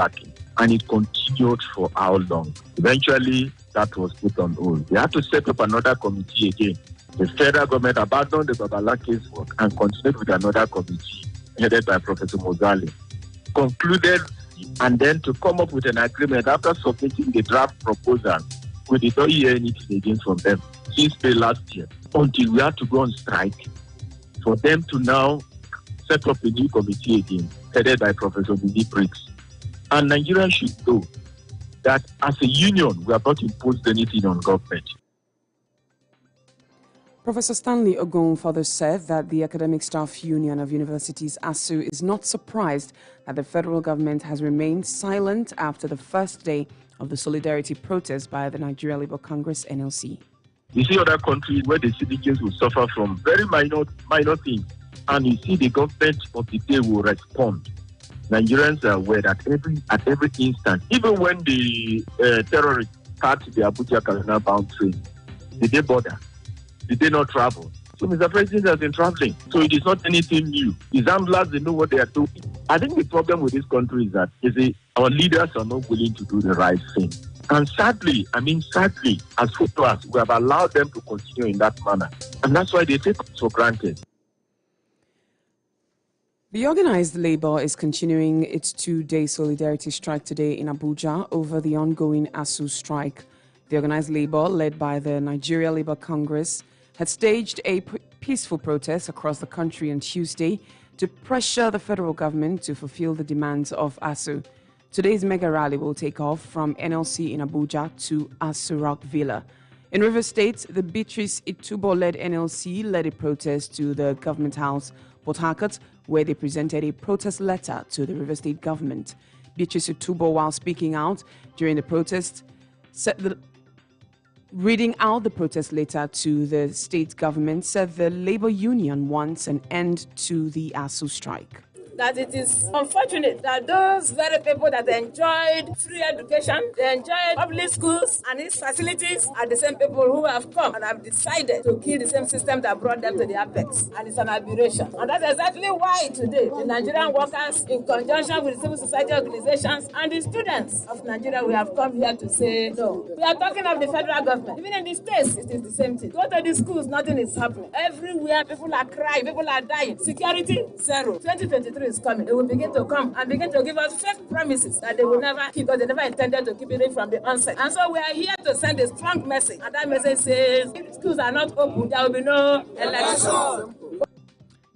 backing. And it continued for how long? Eventually, that was put on hold. They had to set up another committee again. The federal government abandoned the Babala case work and continued with another committee headed by Professor Mozali. Concluded and then to come up with an agreement after submitting the draft proposal. We did not hear anything again from them since May last year, until we had to go on strike for them to now set up a new committee again, headed by Professor Mini Briggs. And Nigerians should know that as a union, we have not imposed anything on government. Professor Stanley Ogun further said that the Academic Staff Union of Universities, ASU, is not surprised that the federal government has remained silent after the first day of the solidarity protest by the Nigeria Labour Congress, NLC. You see other countries where the citizens will suffer from very minor things, and you see the government of the day will respond. Nigerians are aware that at every instant, even when the terrorists cut the Abuja-Kaduna bound train, did they bother? Did they not travel? So Mr. President has been traveling. So it is not anything new. His handlers, they know what they are doing. I think the problem with this country is that our leaders are not willing to do the right thing. And sadly, as footballers, we have allowed them to continue in that manner. And that's why they take us for granted. The organized labor is continuing its two-day solidarity strike today in Abuja over the ongoing ASU strike. The organized labor, led by the Nigeria Labour Congress, had staged a peaceful protest across the country on Tuesday to pressure the federal government to fulfill the demands of ASU. Today's mega rally will take off from NLC in Abuja to ASU Rock Villa. In Rivers State, the Beatrice Itubo-led NLC led a protest to the Government House, Port Harcourt, where they presented a protest letter to the Rivers State government. Beatrice Itubo, while speaking out during the protest, reading out the protest letter to the state government, said the labor union wants an end to the ASU strike. That it is unfortunate that those very people that enjoyed free education, they enjoyed public schools and its facilities, are the same people who have come and have decided to kill the same system that brought them to the apex. And it's an aberration. And that's exactly why today the Nigerian workers, in conjunction with civil society organizations and the students of Nigeria, we have come here to say no. We are talking of the federal government. Even in the states, it is the same thing. Go to the schools, nothing is happening. Everywhere, people are crying, people are dying. Security, zero. 2023 is coming. They will begin to come and begin to give us fake promises that they will never keep, because they never intended to keep it from the onset. And so we are here to send a strong message. And that message says, if schools are not open, there will be no election.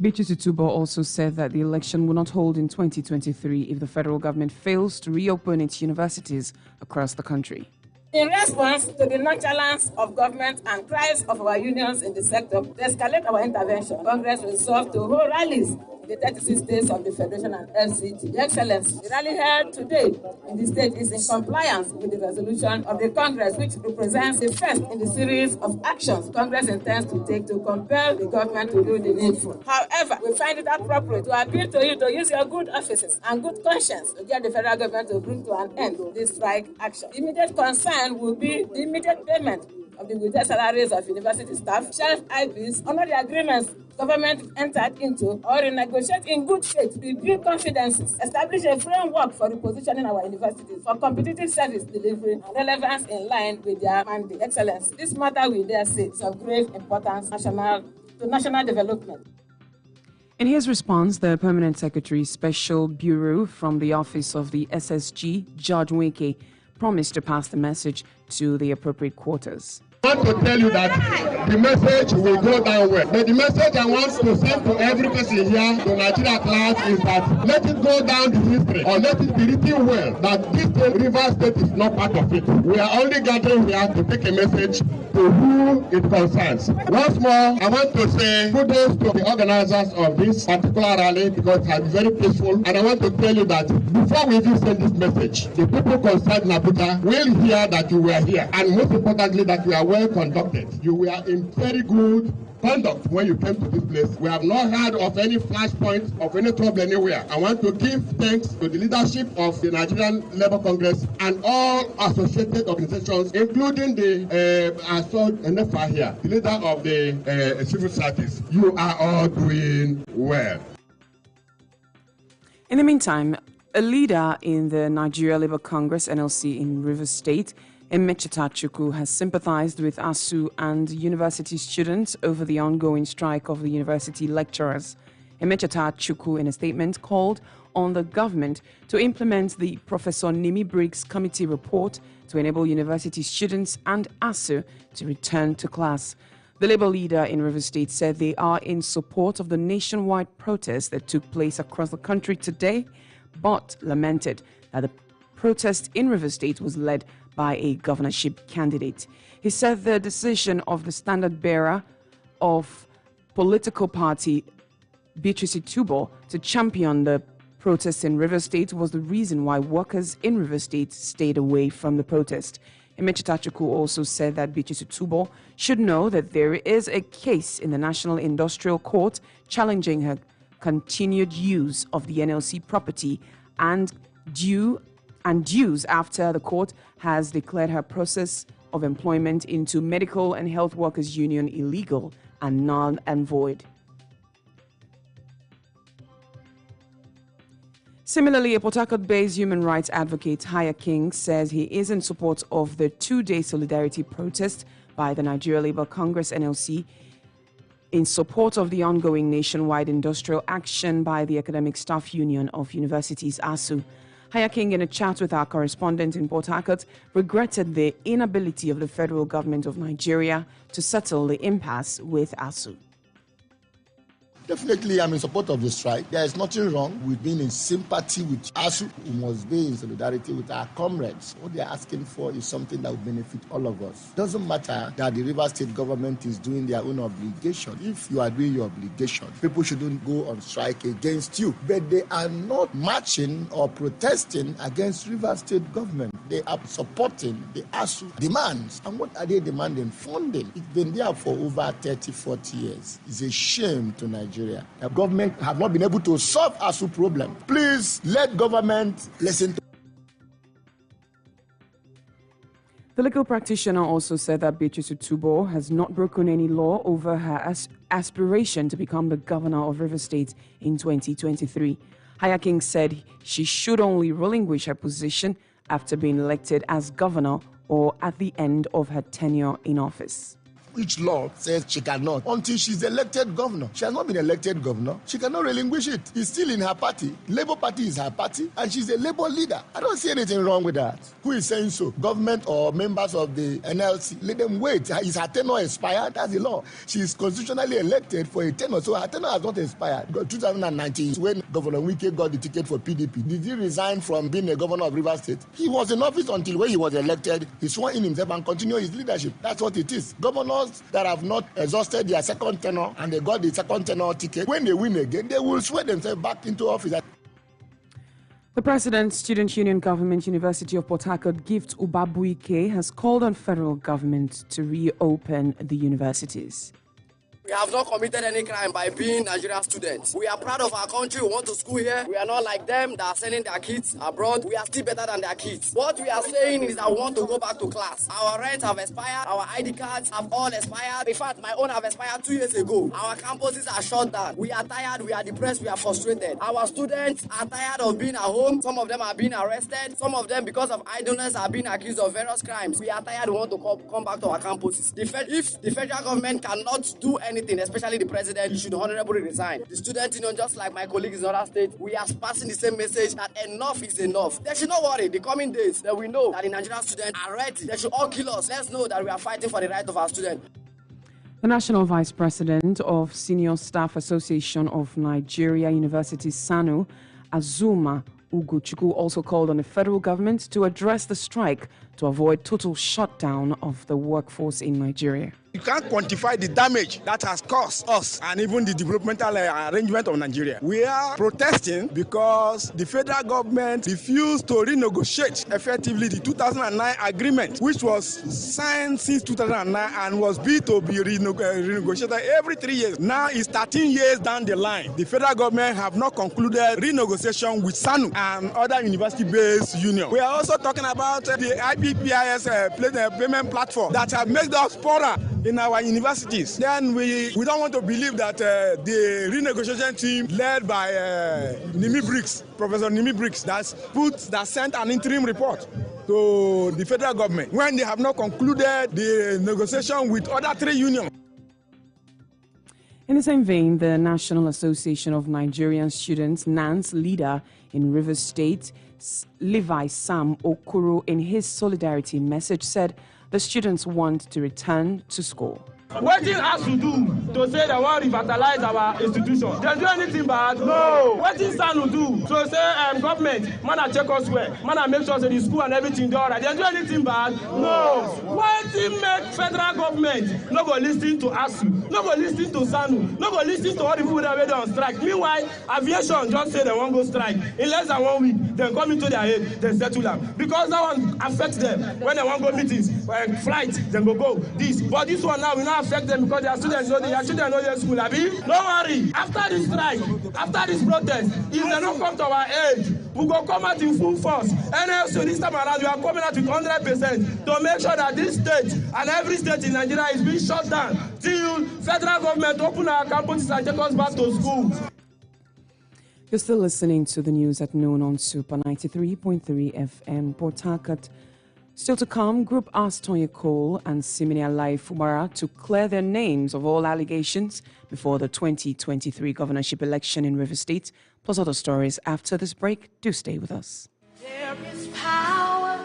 Beatrice Itubo also said that the election will not hold in 2023 if the federal government fails to reopen its universities across the country. In response to the nonchalance of government and cries of our unions in the sector to escalate our intervention, Congress resolved to hold rallies in the 36 states of the Federation and FCT. The Excellency, the rally held today in the state is in compliance with the resolution of the Congress, which represents the first in the series of actions Congress intends to take to compel the government to do the needful. However, we find it appropriate to appeal to you to use your good offices and good conscience to get the federal government to bring to an end this strike action. The immediate concern will be the immediate payment of the withheld salaries of university staff, shelf IPs, under the agreements government entered into, or renegotiate in good faith, review confidences, establish a framework for repositioning our universities for competitive service delivery and relevance in line with their mandate. Excellence. This matter, we dare say, is of great importance to national development. In his response, the Permanent Secretary Special Bureau from the Office of the SSG, George Wike, promised to pass the message to the appropriate quarters. I want to tell you that the message will go down well. But the message I want to send to every person here, to Nigeria class, is that let it go down the history, or let it be written well, that this Rivers State is not part of it. We are only gathering here to take a message to who it concerns. Once more, I want to say kudos to the organizers of this particular rally, because it has been very peaceful. And I want to tell you that before we even send this message, the people concerned in Abuja will hear that you were here, and most importantly, that you are well conducted. You were in very good conduct when you came to this place. We have not heard of any flashpoints of any trouble anywhere. I want to give thanks to the leadership of the Nigerian Labour Congress and all associated organizations, including the NFA here, the leader of the civil societies. You are all doing well. In the meantime, A leader in the Nigeria Labour Congress, NLC, in Rivers State, Emecheta Chukwu, has sympathized with ASUU and university students over the ongoing strike of the university lecturers. Emecheta Chukwu, in a statement, called on the government to implement the Professor Nimi Briggs Committee report to enable university students and ASUU to return to class. The Labour leader in Rivers State said they are in support of the nationwide protest that took place across the country today, but lamented that the protest in Rivers State was led by a governorship candidate. He said the decision of the standard bearer of political party Beatrice Tubo to champion the protests in Rivers State was the reason why workers in Rivers State stayed away from the protest. Emecheta Chukwu also said that Beatrice Tubo should know that there is a case in the National Industrial Court challenging her continued use of the NLC property and dues after the court has declared her process of employment into Medical and Health Workers Union illegal and null and void. Similarly, a Port Harcourt-based human rights advocate, Haya King, says he is in support of the two-day solidarity protest by the Nigeria Labour Congress, NLC, in support of the ongoing nationwide industrial action by the Academic Staff Union of Universities, ASUU. Haya King, in a chat with our correspondent in Port Harcourt, regretted the inability of the federal government of Nigeria to settle the impasse with ASUU. Definitely, I'm in support of the strike. There is nothing wrong with being in sympathy with ASUU. We must be in solidarity with our comrades. What they are asking for is something that will benefit all of us. It doesn't matter that the Rivers State government is doing their own obligation. If you are doing your obligation, people shouldn't go on strike against you. But they are not marching or protesting against Rivers State government. They are supporting the ASUU demands. And what are they demanding? Funding. It's been there for over 30, 40 years. It's a shame to Nigeria. The government have not been able to solve ASUU problem. Please let government listen to. The legal practitioner also said that Beatrice Tubo has not broken any law over her aspiration to become the governor of Rivers State in 2023. Haya King said she should only relinquish her position after being elected as governor or at the end of her tenure in office. Which law says she cannot until she's elected governor? She has not been elected governor. She cannot relinquish it. It's still in her party. Labour Party is her party, and she's a Labour leader. I don't see anything wrong with that. Who is saying so? Government or members of the NLC? Let them wait. Is her tenure expired? That's the law. She is constitutionally elected for a tenure, so her tenure has not expired. 2019, when Governor Wike got the ticket for PDP, did he resign from being a governor of Rivers State? He was in office until when he was elected. He swore in himself and continued his leadership. That's what it is. Governors that have not exhausted their second tenure and they got the second tenure ticket, when they win again, they will swear themselves back into office. The President, Student Union Government University of Port Harcourt, Gift Ubabuike, has called on federal government to reopen the universities. We have not committed any crime by being Nigerian students. We are proud of our country. We want to school here. We are not like them that are sending their kids abroad. We are still better than their kids. What we are saying is that we want to go back to class. Our rents have expired. Our ID cards have all expired. In fact, my own have expired 2 years ago. Our campuses are shut down. We are tired. We are depressed. We are frustrated. Our students are tired of being at home. Some of them are being arrested. Some of them, because of idleness, are being accused of various crimes. We are tired. We want to come back to our campuses. If the federal government cannot do anything, especially the president, he should honorably resign. The student union, just like my colleagues in other states, we are passing the same message that enough is enough. They should not worry. The coming days, that we know that the Nigerian students are ready. They should all kill us. Let's know that we are fighting for the right of our students. The National Vice President of Senior Staff Association of Nigeria University, SANU, Azuma Ugochukwu, also called on the federal government to address the strike to avoid total shutdown of the workforce in Nigeria. You can't quantify the damage that has caused us and even the developmental arrangement of Nigeria. We are protesting because the federal government refused to renegotiate effectively the 2009 agreement, which was signed since 2009 and was bid to be renegotiated every 3 years. Now it's 13 years down the line. The federal government have not concluded renegotiation with SANU and other university-based unions. We are also talking about the IPPIS payment platform that have made us poorer in our universities. Then we don't want to believe that the renegotiation team led by Nimi Briggs, Professor Nimi Briggs, that sent an interim report to the federal government when they have not concluded the negotiation with other 3 unions. In the same vein, the National Association of Nigerian Students, NANS leader in Rivers State, Levi Sam Okoro, in his solidarity message said the students want to return to school. What did ASU do to say they want to revitalize our institution? They do anything bad? No. What did SANU do to say government, man, check us where? Man, make sure that the school and everything do all right. They do anything bad? No. What did make federal government no go listen to ASU, no go listen to SANU, no go listen to all the people that were on strike? Meanwhile, aviation just say they won't go strike. In less than 1 week, they come into their head, they settle them. Because that one affects them. When they want to go meetings, flights, they go this. But this one now will not affect them because their students know their school. Abi? Don't worry. After this strike, after this protest, if they don't come to our aid, we go come out in full force. And also this time around, we are coming out with 100% to make sure that this state and every state in Nigeria is being shut down till federal government open our campuses and take us back to school. You're still listening to the news at noon on Super 93.3 FM, Port Harcourt. Still to come, Group asked Tonya Cole and Siminalayi Fubara to clear their names of all allegations before the 2023 governorship election in Rivers State. Plus other stories after this break. Do stay with us. There is power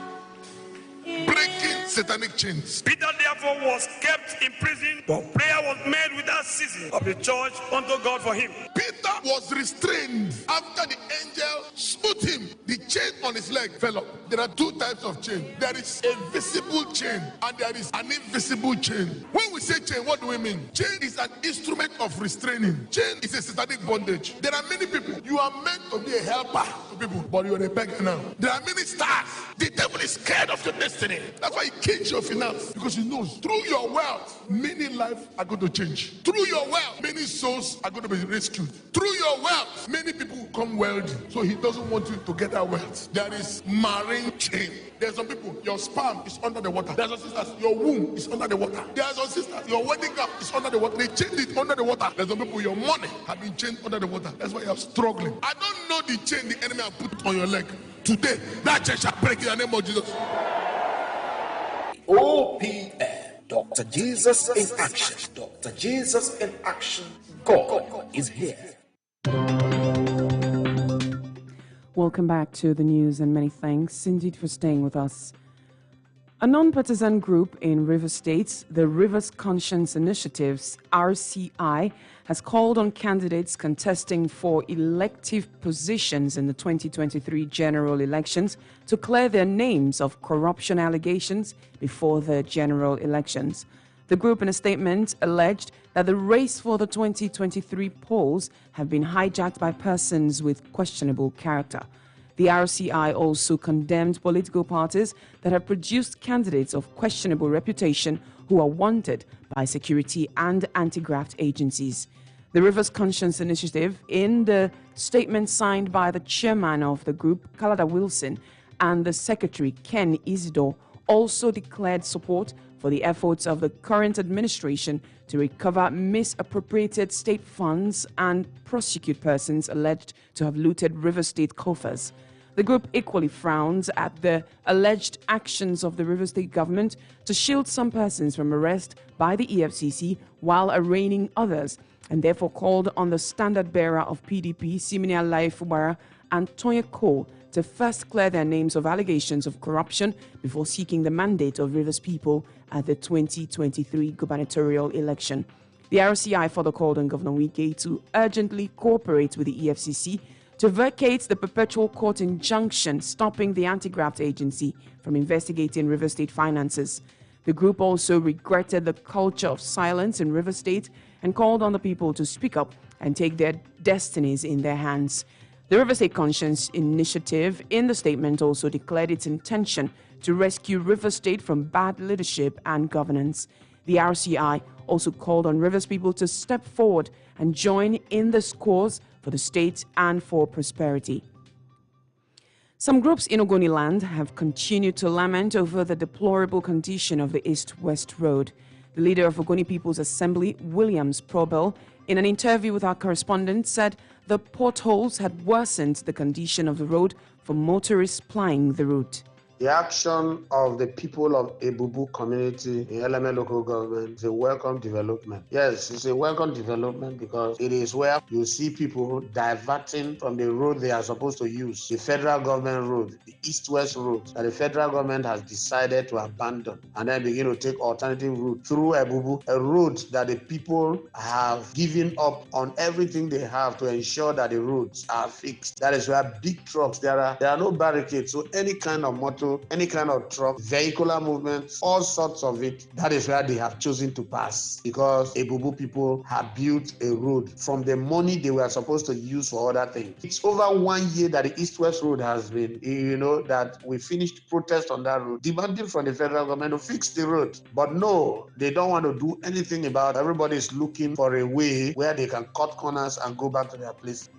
in breaking satanic chains. Peter therefore was kept in prison, but prayer was made without ceasing of the church unto God for him. Peter was restrained after the angel smote him. The chain on his leg fell off. There are 2 types of chain. There is a visible chain and there is an invisible chain. When we say chain, what do we mean? Chain is an instrument of restraining. Chain is a satanic bondage. There are many people. You are meant to be a helper to people, but you are a beggar now. There are many stars. The devil is scared of your destiny. That's why he kills your finance, because he knows through your wealth, many lives are going to change. Through your wealth, many souls are going to be rescued. Through your wealth, many people will become wealthy. So he doesn't want you to get that wealth. There is marine chain. There's some people, your sperm is under the water. There's some sisters, your womb is under the water. There's some sisters, your wedding gown is under the water. They chained it under the water. There's some people, your money have been chained under the water. That's why you're struggling. I don't know the chain the enemy has put on your leg. Today, that chain shall break in the name of Jesus. OPN, Dr. Jesus in action. Dr. Jesus in action. God is here. Welcome back to the news and many thanks indeed for staying with us. A non-partisan group in Rivers State, the Rivers Conscience Initiatives, RCI, has called on candidates contesting for elective positions in the 2023 general elections to clear their names of corruption allegations before the general elections. The group, in a statement, alleged that the race for the 2023 polls have been hijacked by persons with questionable character. The RCI also condemned political parties that have produced candidates of questionable reputation who are wanted by security and anti-graft agencies. The Rivers Conscience Initiative, in the statement signed by the chairman of the group, Kalada Wilson, and the secretary, Ken Isidore, also declared support for the efforts of the current administration to recover misappropriated state funds and prosecute persons alleged to have looted River State coffers. The group equally frowns at the alleged actions of the River State government to shield some persons from arrest by the EFCC while arraigning others, and therefore called on the standard bearer of PDP, Siminalayi Fubara, and Tonya Cole to first clear their names of allegations of corruption before seeking the mandate of Rivers people at the 2023 gubernatorial election. The RCI further called on Governor Wike to urgently cooperate with the EFCC to vacate the perpetual court injunction stopping the anti-graft agency from investigating River State finances. The group also regretted the culture of silence in River State and called on the people to speak up and take their destinies in their hands. The River State Conscience Initiative, in the statement, also declared its intention to rescue River State from bad leadership and governance. The RCI also called on Rivers people to step forward and join in this cause for the state and for prosperity. Some groups in Ogoniland have continued to lament over the deplorable condition of the East-West Road. The leader of Ogoni People's Assembly, Williams Probel, in an interview with our correspondent, said the potholes had worsened the condition of the road for motorists plying the route. The action of the people of Ebubu community in Eleme local government is a welcome development. Yes, it's a welcome development because it is where you see people diverting from the road they are supposed to use, the federal government road, the east-west road that the federal government has decided to abandon, and then begin to take alternative route through Ebubu, a road that the people have given up on everything they have to ensure that the roads are fixed. That is where big trucks, there are no barricades, so any kind of motor, any kind of truck, vehicular movements, all sorts of it, that is where they have chosen to pass, because Ebubu people have built a road from the money they were supposed to use for other things. It's over 1 year that the east-west road has been, that we finished protest on that road, demanding from the federal government to fix the road. But no, they don't want to do anything about it. Everybody is looking for a way where they can cut corners and go back to their place.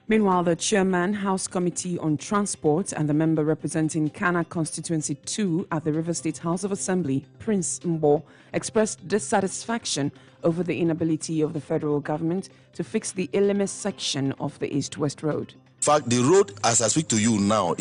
Meanwhile, the chairman, House Committee on Transport, and the member representing Kana Constituency 2 at the River State House of Assembly, Prince Mbo, expressed dissatisfaction over the inability of the federal government to fix the Eleme section of the East-West Road. In fact, the road, as I speak to you now,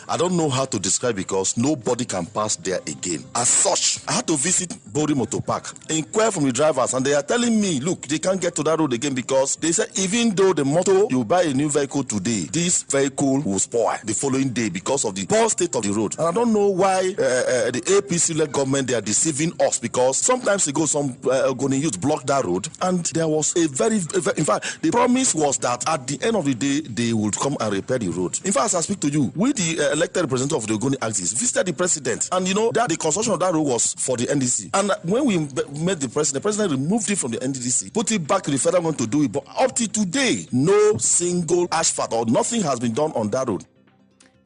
I don't know how to describe because nobody can pass there again. As such, I had to visit Bori Motor Park, inquire from the drivers, and they are telling me, look, they can't get to that road again because they said even though the motor, you buy a new vehicle today, this vehicle will spoil the following day because of the poor state of the road. And I don't know why the APC-led government, they are deceiving us, because sometimes ago, some Ogoni youth blocked that road, and there was in fact, the promise was that at the end of the day, they will come and repair the road. In fact, as I speak to you, we, the elected representative of the Ogoni Axis, visited the president, and that the construction of that road was for the NDC. And when we met the president removed it from the NDC, put it back to the federal government to do it. But up to today, no single asphalt or nothing has been done on that road.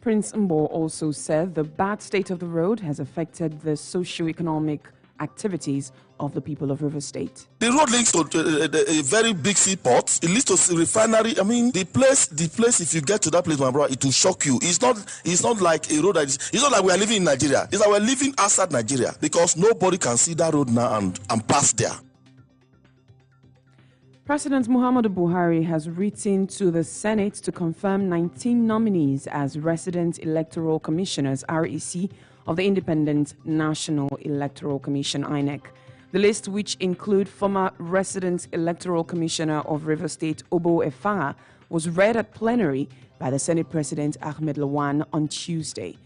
Prince Mbo also said the bad state of the road has affected the socio-economic activities of the people of River State. The road links to a very big seaport. It leads to a refinery. I mean, the place. If you get to that place, my brother, it will shock you. It's not like a road. It's not like we are living in Nigeria. It's like we're living outside Nigeria because nobody can see that road now and pass there. President Muhammadu Buhari has written to the Senate to confirm 19 nominees as resident electoral commissioners, REC, of the Independent National Electoral Commission, INEC. The list, which include former resident electoral commissioner of River State, Obo Efara, was read at plenary by the Senate President Ahmed Lawan on Tuesday.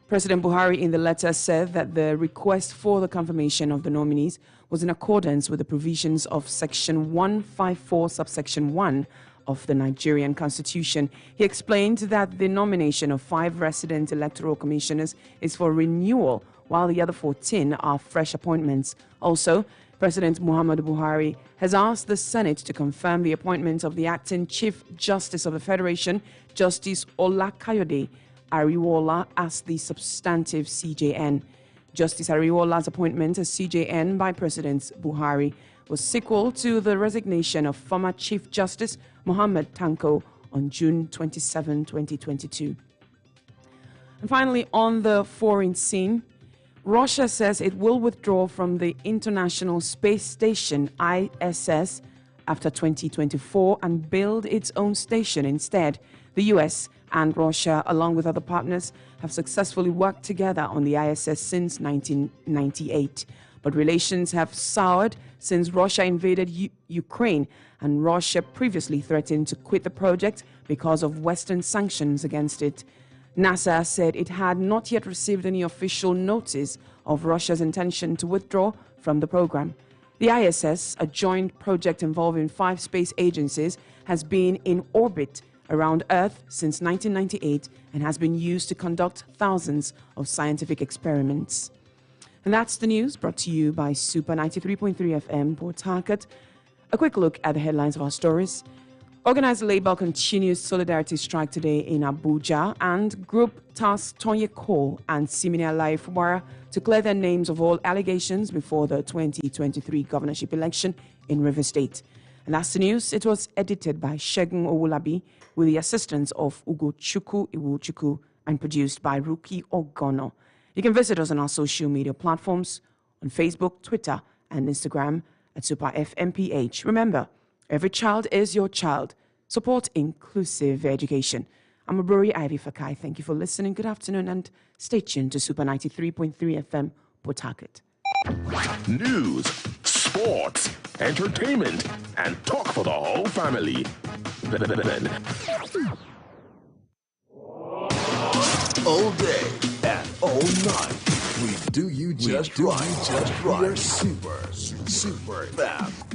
President Buhari in the letter said that the request for the confirmation of the nominees was in accordance with the provisions of Section 154, subsection 1 of the Nigerian Constitution. He explained that the nomination of 5 resident electoral commissioners is for renewal, while the other 14 are fresh appointments. Also, President Muhammadu Buhari has asked the Senate to confirm the appointment of the acting Chief Justice of the Federation, Justice Olakayode Ariwola, as the substantive CJN. Justice Ariwola's appointment as CJN by President Buhari was sequel to the resignation of former Chief Justice Mohammed Tanko on June 27, 2022. And finally, on the foreign scene, Russia says it will withdraw from the International Space Station, ISS, after 2024 and build its own station instead. The US and Russia, along with other partners, have successfully worked together on the ISS since 1998. But relations have soured since Russia invaded Ukraine, and Russia previously threatened to quit the project because of Western sanctions against it. NASA said it had not yet received any official notice of Russia's intention to withdraw from the program. The ISS, a joint project involving 5 space agencies, has been in orbit around Earth since 1998 and has been used to conduct thousands of scientific experiments. And that's the news brought to you by Super 93.3 FM Port Harcourt. A quick look at the headlines of our stories. Organized Labour continues solidarity strike today in Abuja, and Group tasked Tonye Cole and Simini Alai-Fubara to clear their names of all allegations before the 2023 governorship election in River State. And that's the news. It was edited by Shegun Owulabi with the assistance of Ugochukwu Iwuchukwu and produced by Ruki Ogono. You can visit us on our social media platforms on Facebook, Twitter, and Instagram at Super FMPH. Remember, every child is your child. Support inclusive education. I'm Abrori Ivy Fakai. Thank you for listening. Good afternoon, and stay tuned to Super 93.3 FM, Port Harcourt. News, sports, entertainment, and talk for the whole family. All day and all night, we do you just right. We are super fam.